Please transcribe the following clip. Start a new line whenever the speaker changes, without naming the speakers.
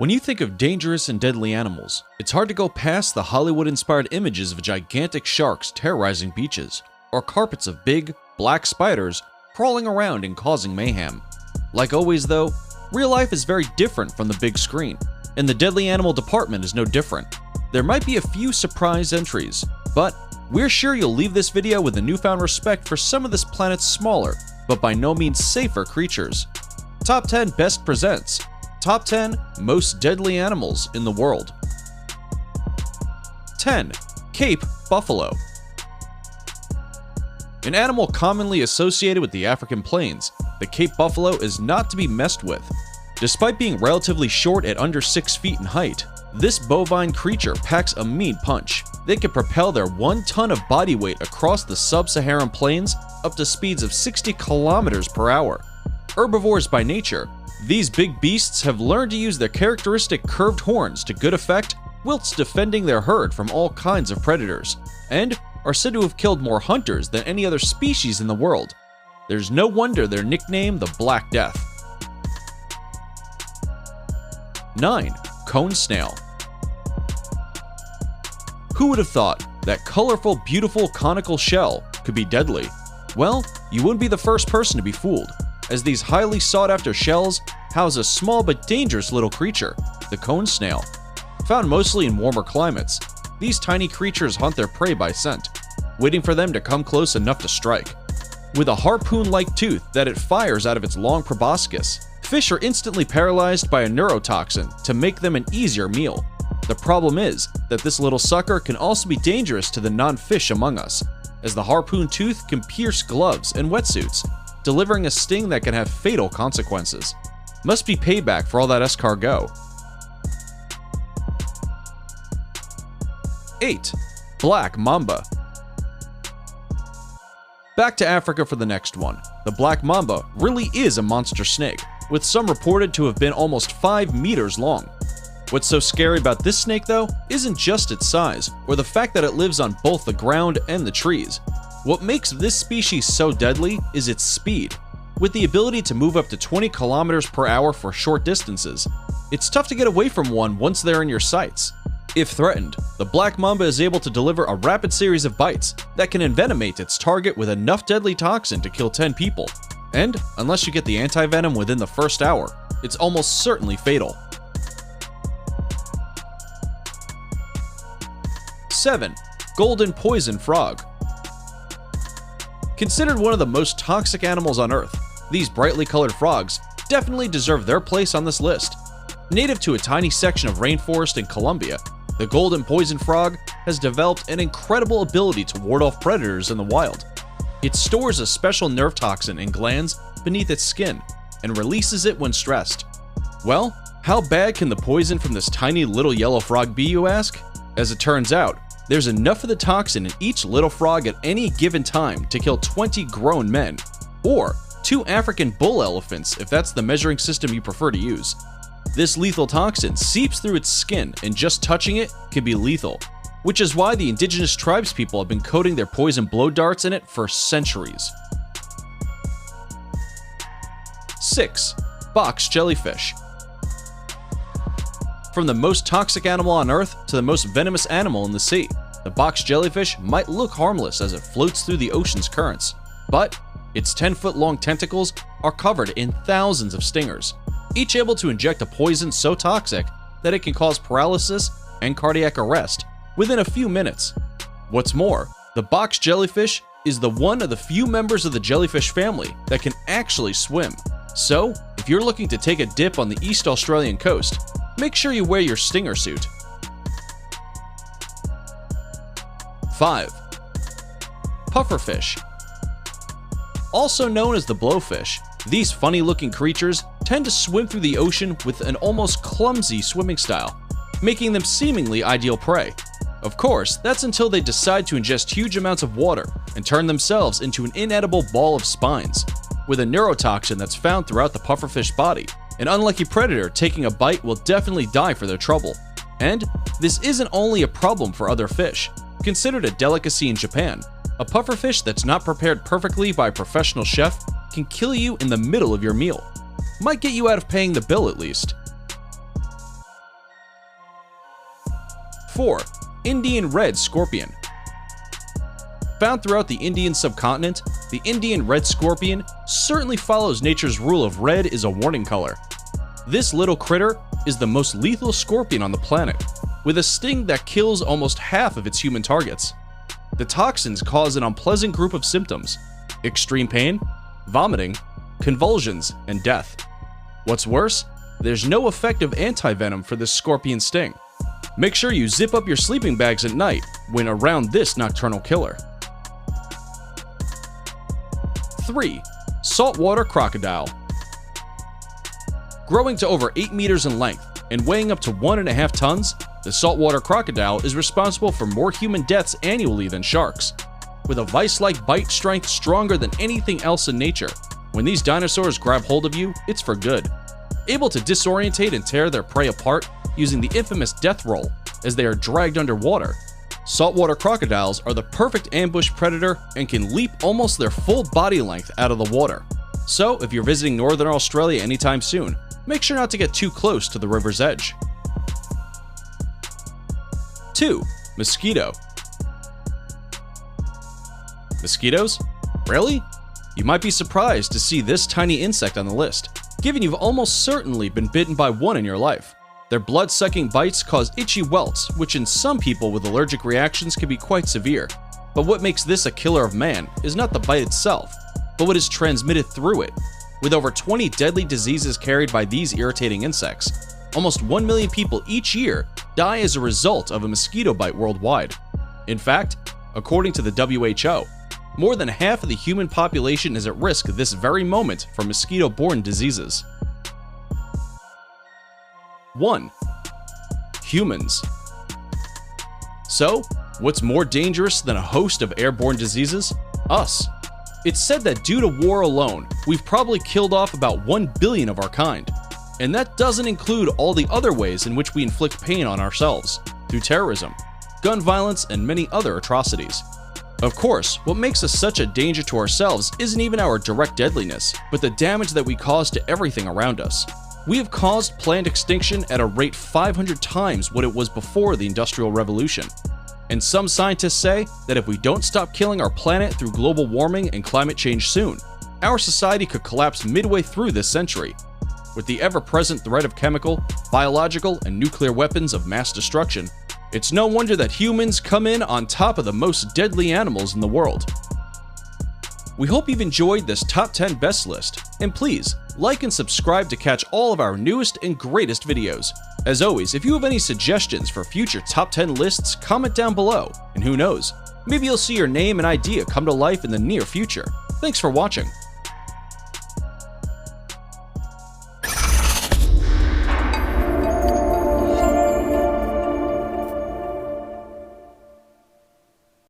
When you think of dangerous and deadly animals, it's hard to go past the Hollywood-inspired images of gigantic sharks terrorizing beaches, or carpets of big, black spiders crawling around and causing mayhem. Like always though, real life is very different from the big screen, and the deadly animal department is no different. There might be a few surprise entries, but we're sure you'll leave this video with a newfound respect for some of this planet's smaller, but by no means safer creatures. Top 10 Best presents Top 10 Most Deadly Animals in the World. 10. Cape Buffalo. An animal commonly associated with the African plains, the Cape buffalo is not to be messed with. Despite being relatively short at under 6 feet in height, this bovine creature packs a mean punch. They can propel their 1 ton of body weight across the sub-Saharan plains up to speeds of 60 kilometers per hour. Herbivores by nature, these big beasts have learned to use their characteristic curved horns to good effect whilst defending their herd from all kinds of predators, and are said to have killed more hunters than any other species in the world. There's no wonder they're nicknamed the Black Death. 9. Cone snail. Who would have thought that colorful, beautiful conical shell could be deadly? Well, you wouldn't be the first person to be fooled, as these highly sought-after shells house a small but dangerous little creature, the cone snail. Found mostly in warmer climates, these tiny creatures hunt their prey by scent, waiting for them to come close enough to strike. With a harpoon-like tooth that it fires out of its long proboscis, fish are instantly paralyzed by a neurotoxin to make them an easier meal. The problem is that this little sucker can also be dangerous to the non-fish among us, as the harpoon tooth can pierce gloves and wetsuits, delivering a sting that can have fatal consequences. Must be payback for all that escargot. 8. Black mamba. Back to Africa for the next one. The black mamba really is a monster snake, with some reported to have been almost 5 meters long. What's so scary about this snake though isn't just its size, or the fact that it lives on both the ground and the trees. What makes this species so deadly is its speed. With the ability to move up to 20 kilometers per hour for short distances, it's tough to get away from one once they're in your sights. If threatened, the black mamba is able to deliver a rapid series of bites that can envenomate its target with enough deadly toxin to kill 10 people. And, unless you get the anti-venom within the first hour, it's almost certainly fatal. 7. Golden poison frog. Considered one of the most toxic animals on Earth, these brightly colored frogs definitely deserve their place on this list. Native to a tiny section of rainforest in Colombia, the golden poison frog has developed an incredible ability to ward off predators in the wild. It stores a special nerve toxin in glands beneath its skin and releases it when stressed. Well, how bad can the poison from this tiny little yellow frog be, you ask? As it turns out, there's enough of the toxin in each little frog at any given time to kill 20 grown men, or 2 African bull elephants if that's the measuring system you prefer to use. This lethal toxin seeps through its skin, and just touching it can be lethal, which is why the indigenous tribes people have been coating their poison blow darts in it for centuries. 6. Box jellyfish. From the most toxic animal on Earth to the most venomous animal in the sea, the box jellyfish might look harmless as it floats through the ocean's currents, but its 10-foot-long tentacles are covered in thousands of stingers, each able to inject a poison so toxic that it can cause paralysis and cardiac arrest within a few minutes. What's more, the box jellyfish is one of the few members of the jellyfish family that can actually swim. So, if you're looking to take a dip on the East Australian coast, make sure you wear your stinger suit. 5. Pufferfish. Also known as the blowfish, these funny-looking creatures tend to swim through the ocean with an almost clumsy swimming style, making them seemingly ideal prey. Of course, that's until they decide to ingest huge amounts of water and turn themselves into an inedible ball of spines. With a neurotoxin that's found throughout the pufferfish body, an unlucky predator taking a bite will definitely die for their trouble. And this isn't only a problem for other fish. Considered a delicacy in Japan, a pufferfish that's not prepared perfectly by a professional chef can kill you in the middle of your meal. Might get you out of paying the bill at least. 4. Indian red scorpion. Found throughout the Indian subcontinent, the Indian red scorpion certainly follows nature's rule of red is a warning color. This little critter is the most lethal scorpion on the planet, with a sting that kills almost half of its human targets. The toxins cause an unpleasant group of symptoms: extreme pain, vomiting, convulsions, and death. What's worse, there's no effective anti-venom for this scorpion sting. Make sure you zip up your sleeping bags at night when around this nocturnal killer. 3. Saltwater crocodile. Growing to over 8 meters in length and weighing up to 1.5 tons, the saltwater crocodile is responsible for more human deaths annually than sharks. With a vice-like bite strength stronger than anything else in nature, when these dinosaurs grab hold of you, it's for good. Able to disorientate and tear their prey apart using the infamous death roll as they are dragged underwater, saltwater crocodiles are the perfect ambush predator and can leap almost their full body length out of the water. So, if you're visiting Northern Australia anytime soon, make sure not to get too close to the river's edge. 2. Mosquito. Mosquitoes? Really? You might be surprised to see this tiny insect on the list, given you've almost certainly been bitten by one in your life. Their blood-sucking bites cause itchy welts, which in some people with allergic reactions can be quite severe. But what makes this a killer of man is not the bite itself, but what is transmitted through it. With over 20 deadly diseases carried by these irritating insects, almost 1 million people each year die as a result of a mosquito bite worldwide. In fact, according to the WHO, more than half of the human population is at risk this very moment from mosquito-borne diseases. 1. Humans. So, what's more dangerous than a host of airborne diseases? Us. It's said that due to war alone, we've probably killed off about 1 billion of our kind. And that doesn't include all the other ways in which we inflict pain on ourselves, through terrorism, gun violence, and many other atrocities. Of course, what makes us such a danger to ourselves isn't even our direct deadliness, but the damage that we cause to everything around us. We have caused plant extinction at a rate 500 times what it was before the Industrial Revolution. And some scientists say that if we don't stop killing our planet through global warming and climate change soon, our society could collapse midway through this century. With the ever-present threat of chemical, biological, and nuclear weapons of mass destruction, it's no wonder that humans come in on top of the most deadly animals in the world. We hope you've enjoyed this top 10 best list, and please like and subscribe to catch all of our newest and greatest videos. As always, if you have any suggestions for future top 10 lists, comment down below, and who knows, maybe you'll see your name and idea come to life in the near future. Thanks for watching.